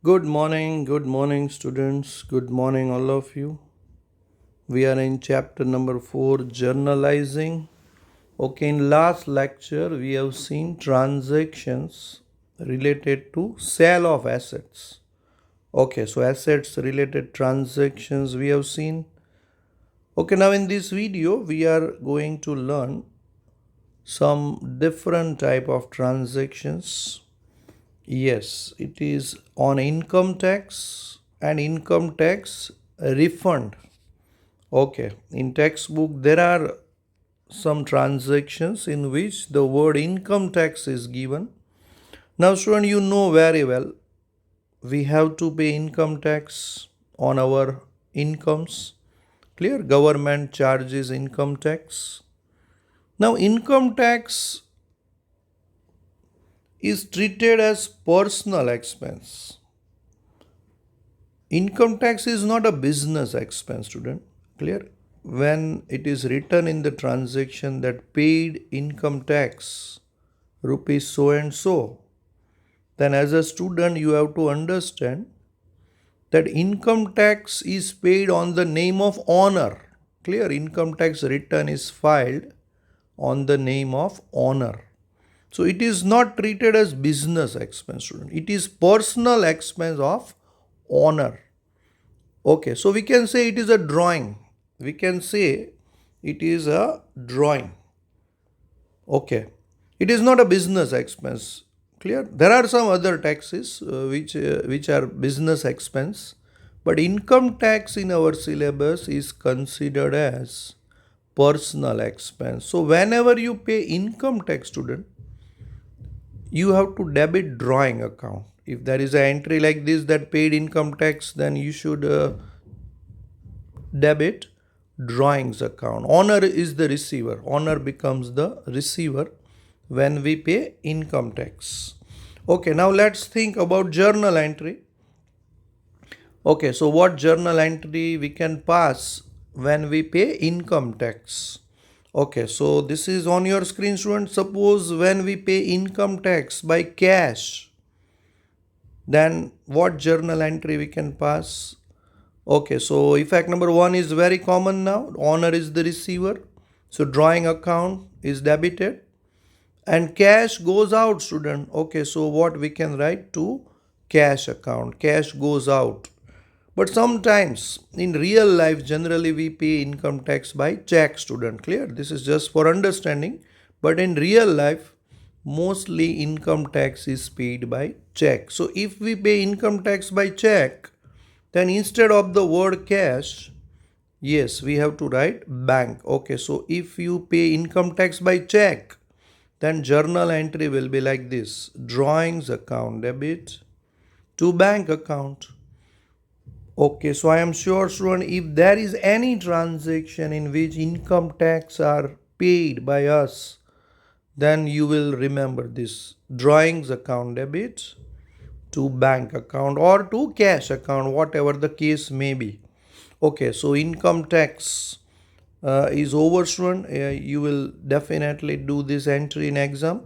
Good morning, students. Good morning, all of you. We are in chapter number 4, journalizing. Okay, in last lecture, we have seen transactions related to sale of assets. Okay, so assets related transactions we have seen. Okay, now in this video, we are going to learn some different type of transactions. Yes, it is on income tax and income tax refund. Okay, in textbook there are some transactions in which the word income tax is given. Now, student, you know very well we have to pay income tax on our incomes. Clear? Government charges income tax. Now, income tax is treated as personal expense. Income tax is not a business expense, student. Clear? When it is written in the transaction that paid income tax rupees so and so, then as a student you have to understand that income tax is paid on the name of owner. Clear? Income tax return is filed on the name of owner. So it is not treated as business expense, student. It is personal expense of owner. Okay, so we can say it is a drawing. We can say it is a drawing. Okay, it is not a business expense. Clear? There are some other taxes which are business expense, but income tax in our syllabus is considered as personal expense. So whenever you pay income tax, student, you have to debit drawing account. If there is an entry like this that paid income tax, then you should debit drawings account. Owner is the receiver. Owner becomes the receiver when we pay income tax. Okay, now let's think about journal entry. Okay, so what journal entry we can pass when we pay income tax? Okay, so this is on your screen, student. Suppose when we pay income tax by cash, then what journal entry we can pass? Okay, so effect number 1 is very common now. Owner is the receiver. So drawing account is debited and cash goes out, student. Okay, so what we can write to cash account? Cash goes out. But sometimes in real life, generally we pay income tax by check, student. Clear? This is just for understanding. But in real life, mostly income tax is paid by check. So if we pay income tax by check, then instead of the word cash, yes, we have to write bank. Okay, so if you pay income tax by check, then journal entry will be like this: drawings account debit to bank account. Okay, so I am sure, student, if there is any transaction in which income tax are paid by us, then you will remember this: drawings account debit to bank account or to cash account, whatever the case may be. Okay, so income tax is over, student. You will definitely do this entry in exam.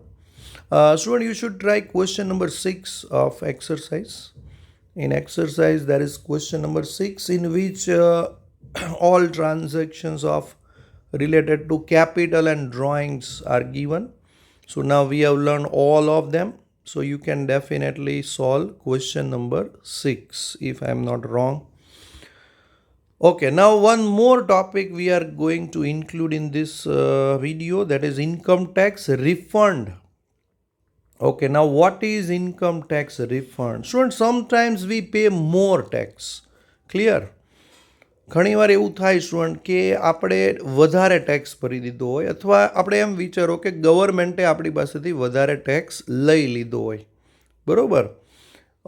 Student, you should try question number 6 of exercise. In exercise, there is question number 6 in which all transactions of related to capital and drawings are given. So now we have learned all of them. So you can definitely solve question number 6 if I am not wrong. Okay, now one more topic we are going to include in this video, that is income tax refund. Okay, now what is income tax refund? Students, sometimes we pay more tax. Clear? ઘણીવાર એવું થાય student કે આપણે વધારે tax ભરી દીધો હોય અથવા આપણે એમ વિચારો કે ગવર્મેન્ટે આપણી પાસેથી વધારે ટેક્સ લઈ લીધો હોય, બરાબર?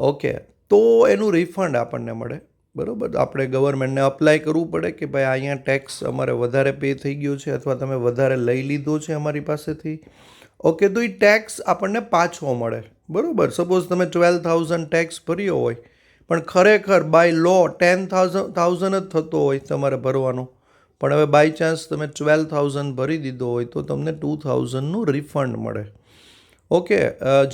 ઓકે, તો એનું રિફંડ આપણને મળે, બરાબર? આપણે ગવર્મેન્ટને અપ્લાય કરવું પડે કે ભાઈ અહીંયા ટેક્સ અમારે વધારે પે થઈ ગયો છે અથવા તમે વધારે લઈ લીધો છે અમારી પાસેથી. ઓકે, તો એ ટેક્સ આપણને પાછો મળે, બરાબર? સપોઝ તમે 12,000 ટેક્સ ભર્યો હોય પણ ખરેખર બાય લો 10,000 જ થતો હોય તમારે ભરવાનો, પણ હવે બાય ચાન્સ તમે 12,000 ભરી દીધો હોય તો તમને 2,000નું રિફંડ મળે. ઓકે,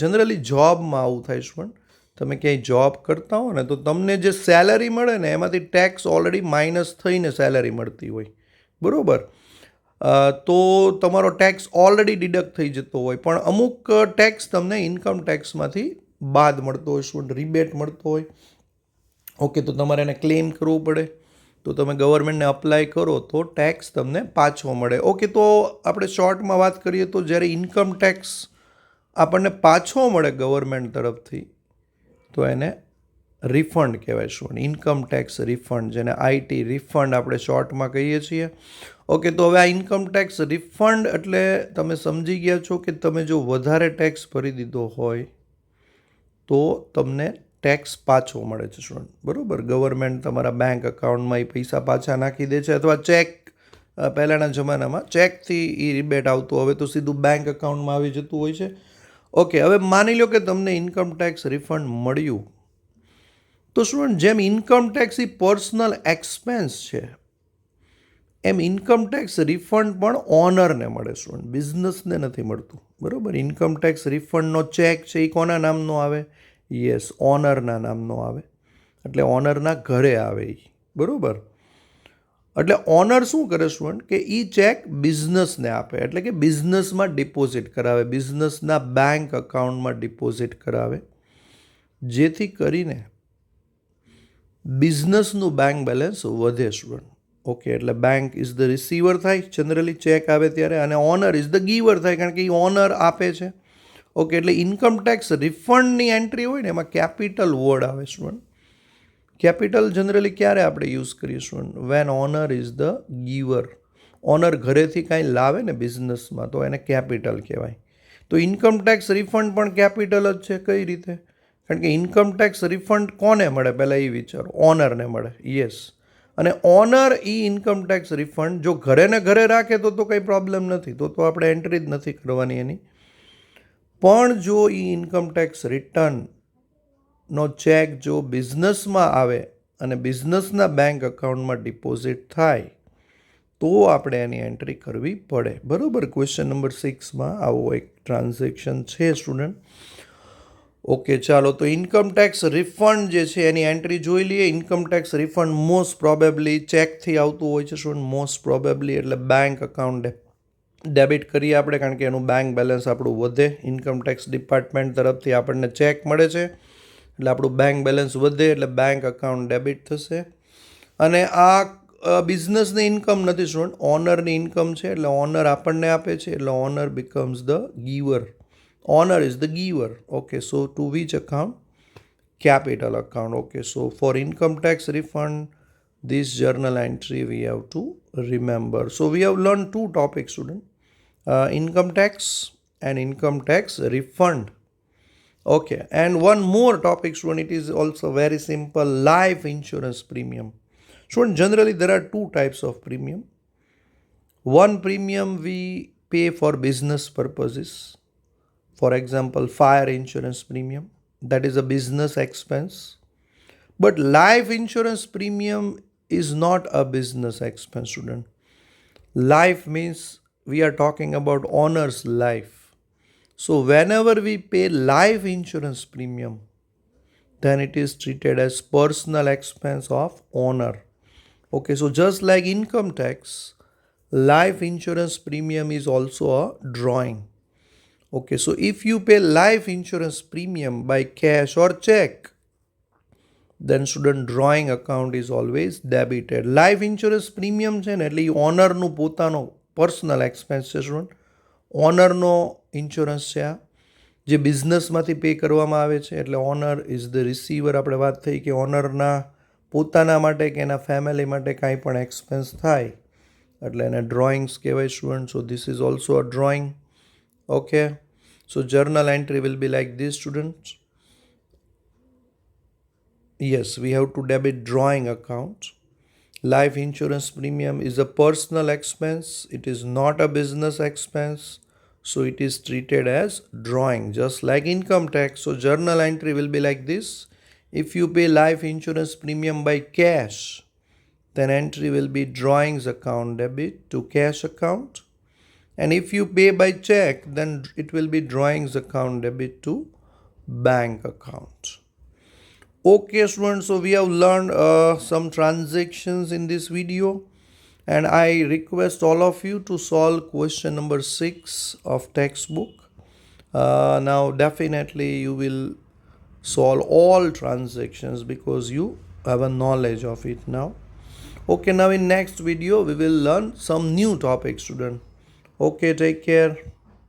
જનરલી જોબમાં આવું થાય છે. પણ તમે ક્યાંય જોબ કરતા હો ને તો તમને જે સેલરી મળે ને એમાંથી ટેક્સ ઓલરેડી માઇનસ થઈને સેલરી મળતી હોય, બરાબર. તો તમારો ટેક્સ ઓલરેડી ડિડક્ટ થઈ જતો હોય, પણ અમુક ટેક્સ તમને ઇન્કમ ટેક્સમાંથી બાદ મળતો હોય, શું રિબેટ મળતો હોય. ઓકે, તો તમારે એને ક્લેમ કરવું પડે. તો તમે ગવર્મેન્ટને અપ્લાય કરો તો ટેક્સ તમને પાછો મળે. ઓકે, તો આપણે શોર્ટમાં વાત કરીએ તો જ્યારે ઇન્કમ ટેક્સ આપણને પાછો મળે ગવર્મેન્ટ તરફથી તો એને રિફંડ કહેવાય. શું? ઇન્કમ ટેક્સ રિફંડ, જેને આઈટી રિફંડ આપણે શોર્ટમાં કહીએ છીએ. ઓકે, તો હવે આ ઇન્કમ ટેક્સ રિફંડ એટલે તમે સમજી ગયા છો કે તમે જો વધારે ટેક્સ ભરી દીધો હોય તો તમને ટેક્સ પાછો મળે છે. શું? બરાબર. ગવર્મેન્ટ તમારા બેંક અકાઉન્ટમાં એ પૈસા પાછા નાખી દે છે, અથવા ચેક, પહેલાંના જમાનામાં ચેકથી એ રિબેટ આવતું, હવે તો સીધું બેંક અકાઉન્ટમાં આવી જતું હોય છે. ઓકે, હવે માની લો કે તમને ઇન્કમ ટેક્સ રિફંડ મળ્યું, તો સ્ટુડન્ટ જેમ ઇન્કમ ટેક્સ એ પર્સનલ એક્સપેન્સ છે એમ ઇન્કમ ટેક્સ રિફંડ પણ ઓનરને મળે. સ્ટુડન્ટ બિઝનેસને નથી મળતું, બરાબર. ઇન્કમ ટેક્સ રિફંડનો ચેક છે એ કોના નામનો આવે? યસ, ઓનરના નામનો આવે. એટલે ઓનરના ઘરે આવે એ, બરાબર. એટલે ઓનર શું કરે સ્ટુડન્ટ કે એ ચેક બિઝનેસને આપે, એટલે કે બિઝનેસમાં ડિપોઝિટ કરાવે, બિઝનેસના બેંક અકાઉન્ટમાં ડિપોઝિટ કરાવે, જેથી કરીને બિઝનેસનું બેંક બેલેન્સ વધે. સ્ટુડન્ટ ઓકે, એટલે બેંક ઇઝ ધ રિસીવર થાય જનરલી ચેક આવે ત્યારે, અને ઓનર ઇઝ ધ ગીવર થાય, કારણ કે એ ઓનર આપે છે. ઓકે, એટલે ઇન્કમ ટેક્સ રિફંડની એન્ટ્રી હોય ને એમાં કેપિટલ વર્ડ આવે. સ્ટુડન્ટ કેપિટલ જનરલી ક્યારે આપણે યુઝ કરીશું? When owner is the giver. Owner ઘરેથી કાંઈ લાવે ને બિઝનેસમાં તો એને કેપિટલ કહેવાય. તો ઇન્કમ ટેક્સ રિફંડ પણ કેપિટલ જ છે. કઈ રીતે? કારણ કે ઇન્કમ ટેક્સ રિફંડ કોને મળે? પહેલાં એ વિચારો. ઓનરને મળે. યસ. અને ઓનર એ ઇન્કમ ટેક્સ રિફંડ જો ઘરે ને ઘરે રાખે તો કંઈ પ્રોબ્લેમ નથી, તો આપણે એન્ટ્રી જ નથી કરવાની એની. પણ જો એ ઇન્કમ ટેક્સ રિટર્નનો ચેક જો બિઝનેસમાં આવે અને બિઝનેસના બેંક અકાઉન્ટમાં ડિપોઝિટ થાય તો આપણે એની એન્ટ્રી કરવી પડે. બરાબર. ક્વેશ્ચન નંબર 6માં આવો એક ટ્રાન્ઝેક્શન છે સ્ટુડન્ટ. ઓકે, ચાલો, તો ઇન્કમ ટેક્સ રિફંડ જે છે એની એન્ટ્રી જોઈ લઈએ. Income tax refund most probably ચેકથી આવતું હોય છે. શું? મોસ્ટ પ્રોબેબલી એટલે બેંક અકાઉન્ટ ડેબિટ કરીએ આપણે, કારણ કે એનું બેંક બેલેન્સ આપણું વધે. ઇન્કમ ટેક્સ ડિપાર્ટમેન્ટ તરફથી આપણને ચેક મળે છે એટલે આપણું બેંક બેલેન્સ વધે, એટલે બેંક અકાઉન્ટ ડેબિટ થશે. અને આ બિઝનેસની ઇન્કમ નથી સ્ટુડન્ટ, ઓનરની ઇન્કમ છે, એટલે ઓનર આપણને આપે છે, એટલે owner becomes the giver. Honor is the giver. Okay, so to which account? Capital account. Okay, so for income tax refund, this journal entry we have to remember. So we have learned two topics, student. Income tax and income tax refund. Okay, and one more topic, student. It is also very simple. Life insurance premium. Student, generally there are two types of premium. One premium we pay for business purposes. For example, fire insurance premium, that is a business expense. But life insurance premium is not a business expense, student. Life means we are talking about owner's life. So whenever we pay life insurance premium, then it is treated as personal expense of owner. Okay, so just like income tax, life insurance premium is also a drawing. Okay, so if you pay life insurance premium by cash or check, then student drawing account is always debited. Life insurance premium છે ને એટલે એ ઓનરનું પોતાનો personal expense છે student. ઓનરનો insurance છે આ, જે બિઝનેસમાંથી pay કરવામાં આવે છે. એટલે ઓનર ઇઝ ધ રિસીવર. આપણે વાત થઈ કે ઓનરના પોતાના માટે કે એના ફેમિલી માટે કાંઈ પણ એક્સપેન્સ થાય એટલે એને ડ્રોઈંગ્સ કહેવાય student. So this is also a drawing. Okay, so journal entry will be like this, students. Yes, we have to debit drawing account. Life insurance premium is a personal expense. It is not a business expense. So it is treated as drawing, just like income tax. So journal entry will be like this. If you pay life insurance premium by cash, then entry will be drawings account debit to cash account. And if you pay by check, then it will be drawings account debit to bank account. Okay students, so we have learned some transactions in this video, and I request all of you to solve question number 6 of textbook. Now definitely you will solve all transactions because you have a knowledge of it now. Okay, now in next video we will learn some new topic student. Okay, take care.